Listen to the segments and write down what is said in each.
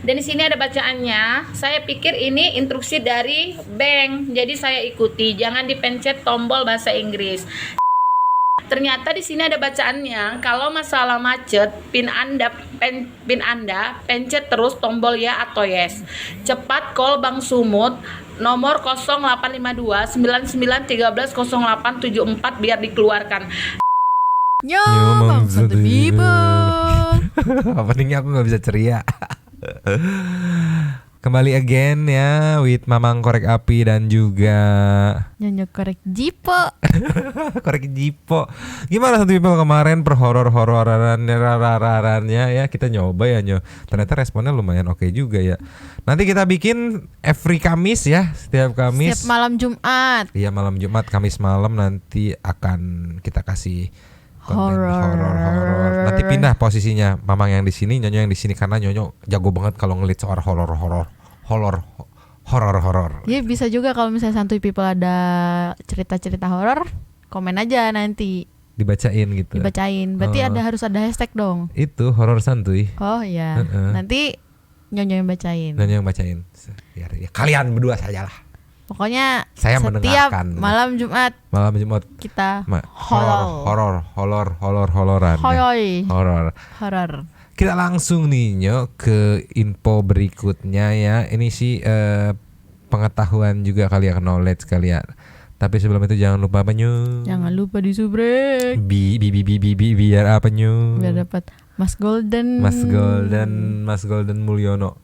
Dan di sini ada bacaannya. Saya pikir ini instruksi dari bank, jadi saya ikuti. Jangan dipencet tombol bahasa Inggris. Ternyata di sini ada bacaannya. Kalau masalah macet, PIN Anda pencet terus tombol ya atau yes. Cepat call Bank Sumut nomor 0852 99130874 biar dikeluarkan. Yo, Bang Satu People. Openingnya aku nggak bisa ceria. Kembali again ya with Mamang Korek Api dan juga Nyonya Korek Jipo. Korek Jipo. Gimana Satu People kemarin per horor-hororannya ya, kita nyoba ya ternyata responnya lumayan oke juga ya. Nanti kita bikin every Kamis ya, setiap Kamis. Setiap malam Jumat. Iya, malam Jumat, Kamis malam nanti akan kita kasih konten horor. Nanti pindah posisinya, Mamang yang di sini, Nyonyo yang di sini, karena Nyonyo jago banget kalau ngelit soal horor. Ya bisa juga kalau misalnya Santuy People ada cerita-cerita horor, komen aja nanti. Dibacain gitu. Berarti harus ada hashtag dong. Itu horor santuy. Oh iya. Nanti Nyonyo yang bacain. Nyonyo yang bacain. Ya, kalian berdua saja lah. Pokoknya saya setiap mendengarkan. malam Jumat kita hororan. Horor. Kita langsung nih ke info berikutnya ya. Ini sih pengetahuan juga kali ya, knowledge kali ya. Tapi sebelum itu jangan lupa apa Nyu? Jangan lupa disubrek. Biar apa Nyu? Biar dapat Mas Golden Mulyono.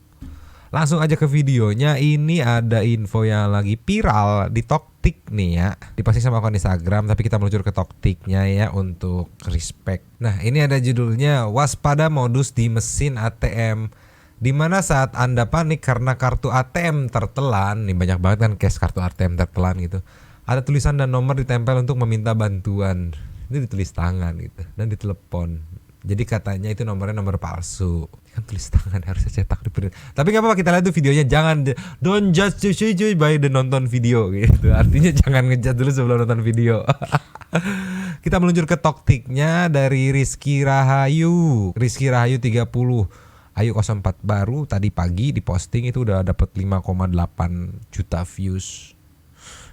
Langsung aja ke videonya. Ini ada info yang lagi viral di Toktik nih ya. Diposting sama akun Instagram, tapi kita meluncur ke Toktiknya ya untuk respect. Nah, ini ada judulnya waspada modus di mesin ATM. Dimana saat Anda panik karena kartu ATM tertelan, nih banyak banget kan case kartu ATM tertelan gitu. Ada tulisan dan nomor ditempel untuk meminta bantuan. Ini ditulis tangan gitu dan ditelepon. Jadi katanya itu nomornya nomor palsu. Kan tulis tangan, harusnya cetak di print. Tapi nggak apa-apa, kita lihat tuh videonya. Jangan don't judge cuy by the nonton video gitu. Artinya jangan ngejudge dulu sebelum nonton video. Kita meluncur ke Toktiknya dari Rizky Rahayu 30. Ayu 04 baru tadi pagi diposting itu udah dapat 5,8 juta views.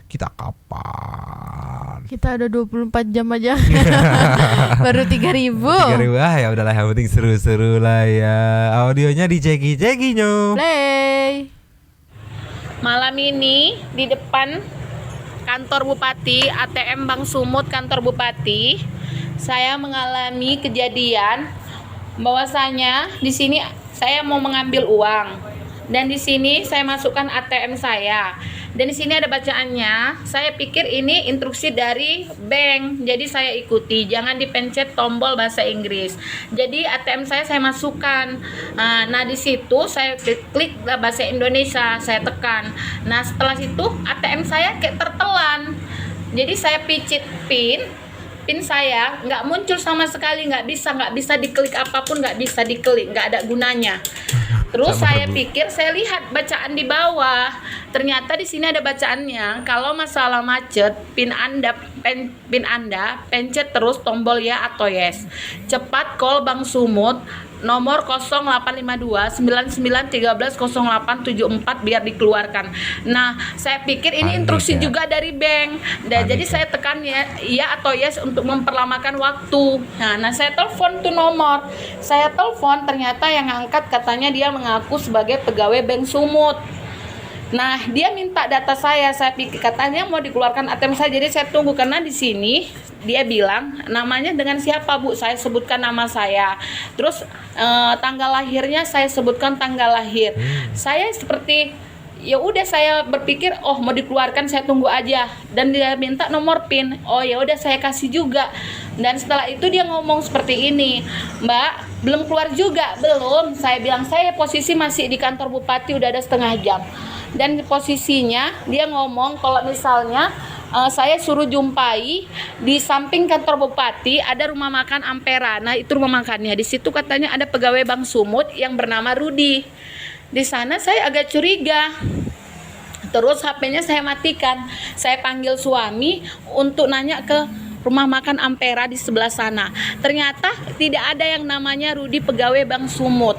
Kita kapan? Kita udah 24 jam aja. Baru 3.000. 3.000 ya udahlah, yang penting seru-seru lah ya. Audionya diceki-ceki Nyo. Play. Malam ini di depan kantor Bupati, ATM Bank Sumut kantor Bupati, saya mengalami kejadian bahwasanya di sini saya mau mengambil uang dan di sini saya masukkan ATM saya. Dan di sini ada bacaannya. Saya pikir ini instruksi dari bank, jadi saya ikuti. Jangan dipencet tombol bahasa Inggris. Jadi ATM saya masukkan. Nah di situ saya klik bahasa Indonesia, saya tekan. Nah setelah itu ATM saya kayak tertelan. Jadi saya picit pin saya nggak muncul sama sekali, nggak bisa diklik apapun, nggak bisa diklik, nggak ada gunanya. Terus saya pikir, saya lihat bacaan di bawah. Ternyata di sini ada bacaannya. Kalau masalah macet, PIN Anda pencet terus tombol ya atau yes. Cepat call Bank Sumut nomor 0852 99130874 biar dikeluarkan. Nah, saya pikir ini instruksi juga dari bank. Dan jadi saya tekan ya atau yes untuk memperlamakan waktu. Nah, saya telepon tuh nomor. Saya telepon, ternyata yang angkat katanya dia mengaku sebagai pegawai Bank Sumut. Nah, dia minta data saya pikir katanya mau dikeluarkan ATM saya, jadi saya tunggu karena di sini dia bilang namanya dengan siapa Bu, saya sebutkan nama saya. Terus tanggal lahirnya saya sebutkan tanggal lahir. Saya seperti ya udah, saya berpikir oh mau dikeluarkan, saya tunggu aja. Dan dia minta nomor PIN. Oh ya udah, saya kasih juga. Dan setelah itu dia ngomong seperti ini, Mbak, belum keluar juga? Belum. Saya bilang saya posisi masih di kantor Bupati, udah ada setengah jam. Dan posisinya dia ngomong kalau misalnya saya suruh jumpai di samping kantor Bupati ada rumah makan Ampera. Nah itu rumah makannya. Di situ katanya ada pegawai Bank Sumut yang bernama Rudi. Di sana saya agak curiga. Terus HP-nya saya matikan. Saya panggil suami untuk nanya ke rumah makan Ampera di sebelah sana. Ternyata tidak ada yang namanya Rudi pegawai Bank Sumut.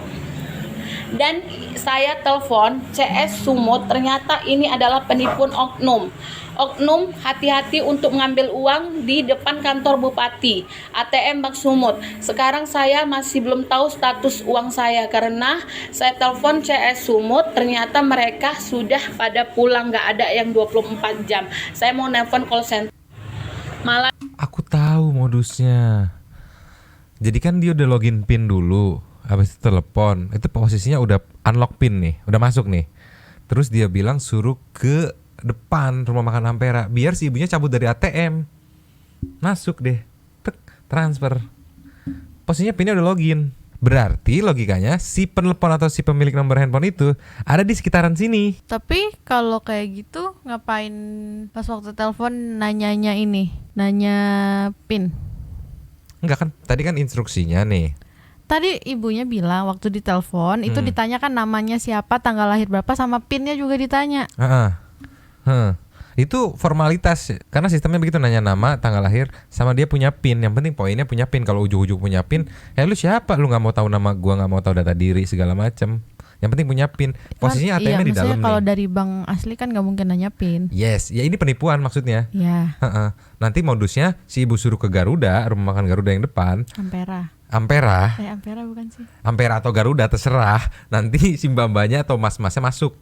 Dan saya telepon CS Sumut, ternyata ini adalah penipuan oknum. Oknum, hati-hati untuk mengambil uang di depan kantor Bupati ATM Bank Sumut. Sekarang saya masih belum tahu status uang saya karena saya telepon CS Sumut, ternyata mereka sudah pada pulang, nggak ada yang 24 jam. Saya mau nelpon call center, malah Aku tahu modusnya. Jadi kan dia udah login PIN dulu, habis itu telepon, itu posisinya udah unlock PIN nih, udah masuk nih. Terus dia bilang suruh ke depan rumah makan Ampera biar si ibunya cabut dari ATM. Masuk deh. Tek, transfer. Posisinya PIN-nya udah login. Berarti logikanya si penelpon atau si pemilik nomor handphone itu ada di sekitaran sini. Tapi kalau kayak gitu ngapain pas waktu telepon nanya PIN? Enggak kan, tadi kan instruksinya nih. Tadi ibunya bilang waktu ditelepon itu ditanyakan namanya siapa, tanggal lahir berapa, sama PIN-nya juga ditanya. Itu formalitas karena sistemnya begitu, nanya nama, tanggal lahir, sama dia punya PIN. Yang penting poinnya punya PIN. Kalau ujung-ujung punya PIN, lu siapa? Lu nggak mau tahu nama gua, nggak mau tahu data diri segala macem. Yang penting punya PIN. Posisinya ATM-nya di dalam kalau nih. dari bank asli kan nggak mungkin nanya PIN. Yes, ya ini penipuan maksudnya. Ya, Nanti modusnya si ibu suruh ke Garuda, rumah makan Garuda yang depan. Ampera. Ampera Bukan sih? Ampera atau Garuda terserah. Nanti si mbak-mbaknya atau mas-masnya masuk.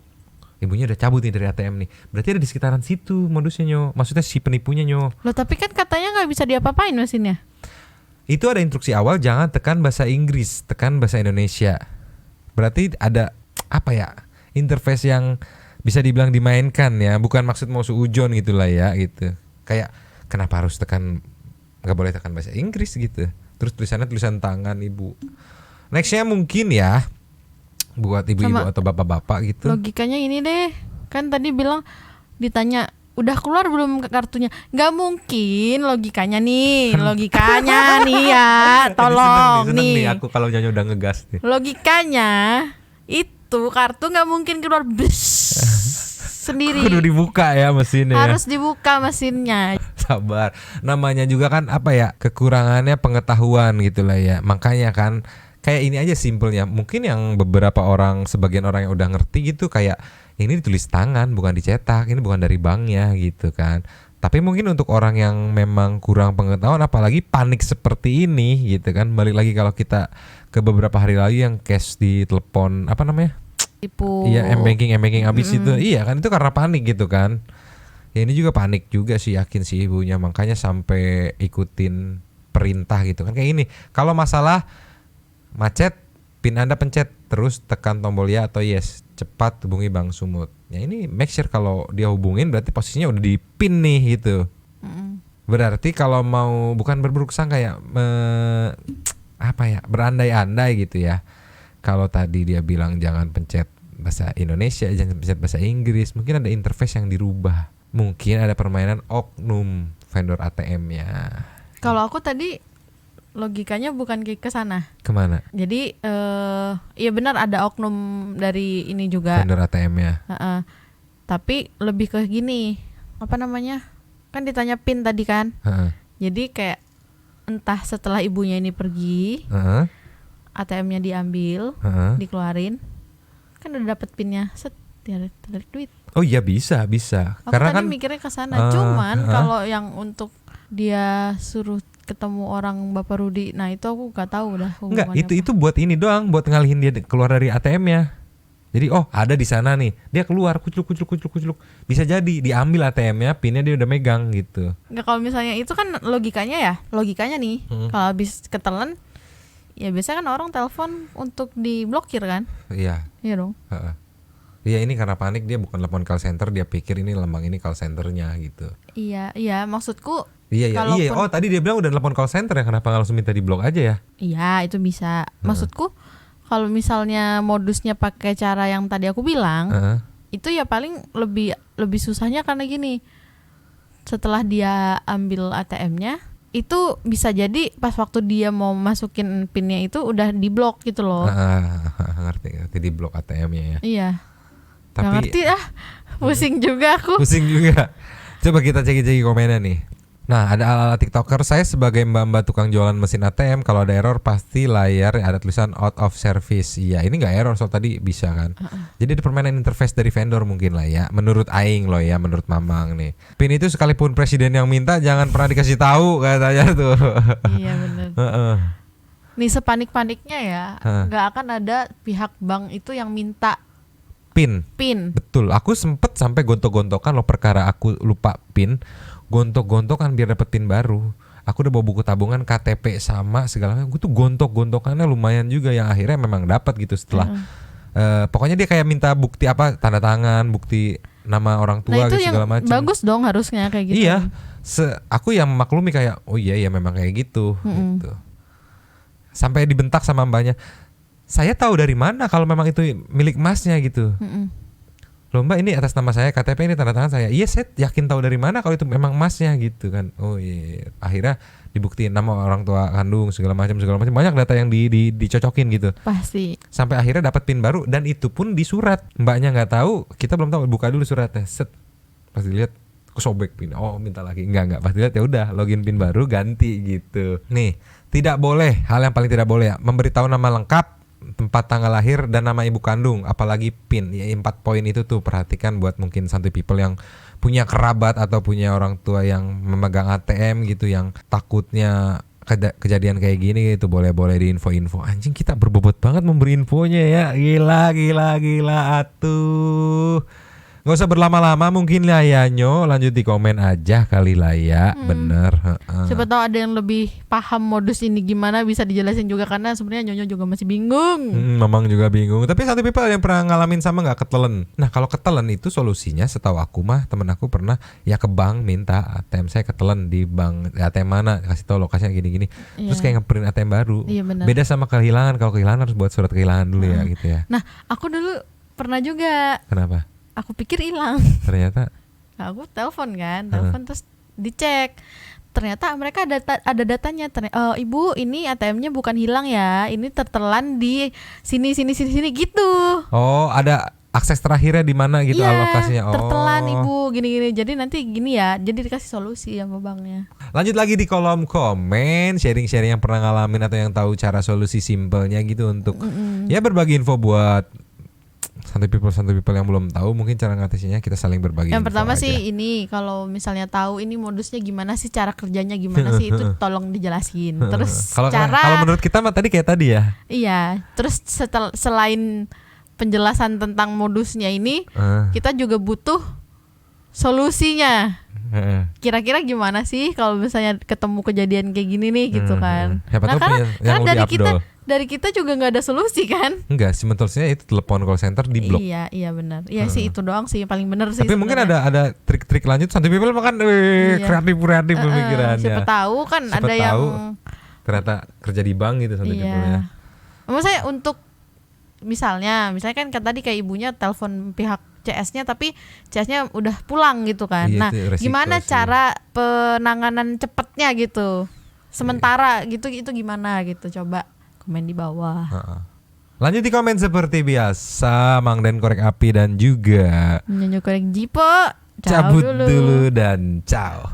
Ibunya udah cabut nih dari ATM nih. Berarti ada di sekitaran situ modusnya, Nyo. Maksudnya si penipunya, Nyo. Loh tapi kan katanya nggak bisa diapa-apain mesinnya. Itu ada instruksi awal, jangan tekan bahasa Inggris, tekan bahasa Indonesia. Berarti ada apa ya, interface yang bisa dibilang dimainkan ya. Bukan maksud mau suujon gitu lah ya gitu. Kayak kenapa harus tekan, nggak boleh tekan bahasa Inggris gitu. Terus tulisannya tulisan tangan ibu. Nextnya mungkin ya buat ibu-ibu Sama atau bapak-bapak gitu. logikanya ini deh, kan tadi bilang ditanya udah keluar belum ke kartunya. Nggak mungkin logikanya nih ya, tolong Seneng nih nih. aku kalau nyanyi udah ngegas nih. Logikanya itu kartu nggak mungkin keluar sendiri. Kudu dibuka ya mesinnya. Harus dibuka mesinnya. Sabar. Namanya juga kan apa ya, kekurangannya pengetahuan gitu lah ya. Makanya kan kayak ini aja simpelnya. Mungkin yang beberapa orang, sebagian orang yang udah ngerti gitu, kayak ini ditulis tangan bukan dicetak, ini bukan dari banknya gitu kan. Tapi mungkin untuk orang yang memang kurang pengetahuan, apalagi panik seperti ini gitu kan. Balik lagi kalau kita ke beberapa hari lalu yang cash di telepon apa namanya? Tipu. Iya, m-banking abis itu. Iya kan, itu karena panik gitu kan. Ya ini juga panik juga sih, yakin si ibunya, makanya sampai ikutin perintah gitu kan. Kayak ini, kalau masalah macet, PIN Anda pencet, terus tekan tombol ya atau yes, cepat hubungi Bank Sumut. Ya ini make sure kalau dia hubungin berarti posisinya udah di PIN nih gitu. Berarti kalau mau bukan berburuk sangka ya, berandai-andai gitu ya. Kalau tadi dia bilang jangan pencet bahasa Indonesia, jangan pencet bahasa Inggris, mungkin ada interface yang dirubah. Mungkin ada permainan oknum vendor ATM-nya. Kalau aku tadi logikanya bukan ke sana. Kemana? Jadi ya benar ada oknum dari ini juga. Vendor ATM-nya. Tapi lebih ke gini, apa namanya? Kan ditanya PIN tadi kan. Jadi kayak entah setelah ibunya ini pergi, ATM-nya diambil, dikeluarin, kan udah dapet PIN-nya, set, tarik duit. Oh iya bisa. Aku Karena tadi kan mikirnya ke sana. Cuman kalau yang untuk dia suruh ketemu orang Bapak Rudi, nah itu aku nggak tahu dah enggak, hubungannya itu buat ini doang, buat ngalihin dia keluar dari ATM-nya. Jadi ada di sana nih, dia keluar kucluk. Bisa jadi diambil ATM-nya, PIN-nya dia udah megang gitu. Nggak, kalau misalnya itu kan logikanya nih, kalau habis ketelan, ya biasanya kan orang telepon untuk diblokir kan? Iya. Iya dong. Iya, ini karena panik dia bukan telepon call center, dia pikir ini lambang ini call centernya gitu. Iya, maksudku. Iya. Oh tadi dia bilang udah telepon call center ya, kenapa nggak langsung minta diblok aja ya? Iya, itu bisa. Maksudku kalau misalnya modusnya pakai cara yang tadi aku bilang, itu ya paling lebih susahnya karena gini. Setelah dia ambil ATM-nya, itu bisa jadi pas waktu dia mau masukin PIN-nya itu udah diblok gitu loh. Ngerti diblok ATM-nya ya. Iya. Tapi nggak ngerti pusing juga aku. Pusing juga. Coba kita cek komennya nih. Nah, ada ala-ala TikToker, saya sebagai mbak-mbak tukang jualan mesin ATM, kalau ada error pasti layar ada tulisan out of service. Iya, ini nggak error, soal tadi bisa kan. Jadi ada permainan interface dari vendor mungkin lah ya. Menurut Aing loh ya, menurut Mamang nih. PIN itu sekalipun presiden yang minta jangan pernah dikasih tahu katanya tuh. Iya benar. Nih sepanik-paniknya ya, nggak akan ada pihak bank itu yang minta PIN. Betul, aku sempet sampai gontok-gontokan loh perkara aku lupa PIN. Gontok-gontokan biar dapet PIN baru. Aku udah bawa buku tabungan, KTP sama segala macam. Gue tuh gontok-gontokannya lumayan juga yang akhirnya memang dapat gitu setelah. Pokoknya dia kayak minta bukti apa, tanda tangan, bukti nama orang tua gitu segala macam. Bagus dong harusnya kayak gitu. Iya. Aku yang maklumi kayak oh iya ya memang kayak gitu. Gitu. Sampai dibentak sama mbaknya. Saya tahu dari mana kalau memang itu milik masnya gitu. Loh mbak ini atas nama saya, KTP ini tanda tangan saya. Iya saya yakin tahu dari mana kalau itu memang masnya gitu kan. Oh iya. Akhirnya dibuktiin nama orang tua kandung segala macam. Banyak data yang dicocokin gitu. Pasti. Sampai akhirnya dapat PIN baru dan itu pun di surat. Mbaknya nggak tahu, kita belum tahu, buka dulu suratnya. Set. Pas dilihat aku sobek PIN. Oh minta lagi. Enggak. Pas dilihat ya udah login PIN baru ganti gitu. Nih, tidak boleh, hal yang paling tidak boleh ya, memberitahu nama lengkap, tempat tanggal lahir dan nama ibu kandung, apalagi PIN. Ya 4 poin itu tuh perhatikan buat mungkin santuy people yang punya kerabat atau punya orang tua yang memegang ATM gitu yang takutnya kejadian kayak gini gitu. Boleh di info-info. Anjing kita berbobot banget memberi infonya ya. Gila atuh. Gak usah berlama-lama mungkin lah ya Nyo, lanjut di komen aja kali lah ya. Bener. Siapa tahu ada yang lebih paham modus ini gimana, bisa dijelasin juga karena sebenarnya Nyonya juga masih bingung. Mamang juga bingung. Tapi satu people yang pernah ngalamin sama nggak ketelen. Nah kalau ketelen itu solusinya setahu aku mah temen aku pernah ya ke bank minta ATM saya ketelen di bank ATM mana, kasih tahu lokasinya gini-gini. Terus kayak ngeprint ATM baru. Iya, benar. Beda sama kehilangan. Kalau kehilangan harus buat surat kehilangan dulu ya gitu ya. Nah aku dulu pernah juga. Kenapa? Aku pikir hilang. Ternyata. Nah, aku telepon terus dicek. Ternyata mereka ada datanya. Ibu ini ATM-nya bukan hilang ya, ini tertelan di sini gitu. Oh ada akses terakhirnya di mana gitu alokasinya. Tertelan ibu gini. Jadi nanti gini ya, jadi dikasih solusi sama banknya. Lanjut lagi di kolom komen, sharing-sharing yang pernah ngalamin atau yang tahu cara solusi simpelnya gitu untuk ya berbagi info buat santuy people yang belum tahu, mungkin cara ngatasinnya kita saling berbagi. Yang pertama aja. sih ini kalau misalnya tahu ini modusnya gimana sih, cara kerjanya gimana sih, itu tolong dijelasin. Terus kalau menurut kita mah tadi kayak tadi ya. Iya, terus selain penjelasan tentang modusnya ini, kita juga butuh solusinya. Kira-kira gimana sih kalau misalnya ketemu kejadian kayak gini nih gitu kan. Nah karena dari kita juga nggak ada solusi kan. Enggak, solusinya itu telepon call center di blok. Iya benar. Iya sih itu doang sih yang paling benar sih. Tapi mungkin ada trik-trik lanjut santuy people makan kreatif pemikirannya. Siapa tahu kan ada yang ternyata kerja di bank gitu santuy people ya. Maksudnya untuk misalnya kan tadi kayak ibunya telepon pihak CS-nya tapi CS-nya udah pulang gitu kan. Iya, nah, gimana sih cara penanganan cepatnya gitu? Sementara gitu itu gimana gitu? Coba komen di bawah. Lanjut di komen seperti biasa, Mang Den Korek Api dan juga Nyonya Korek Jipo. Cabut dulu dan ciao.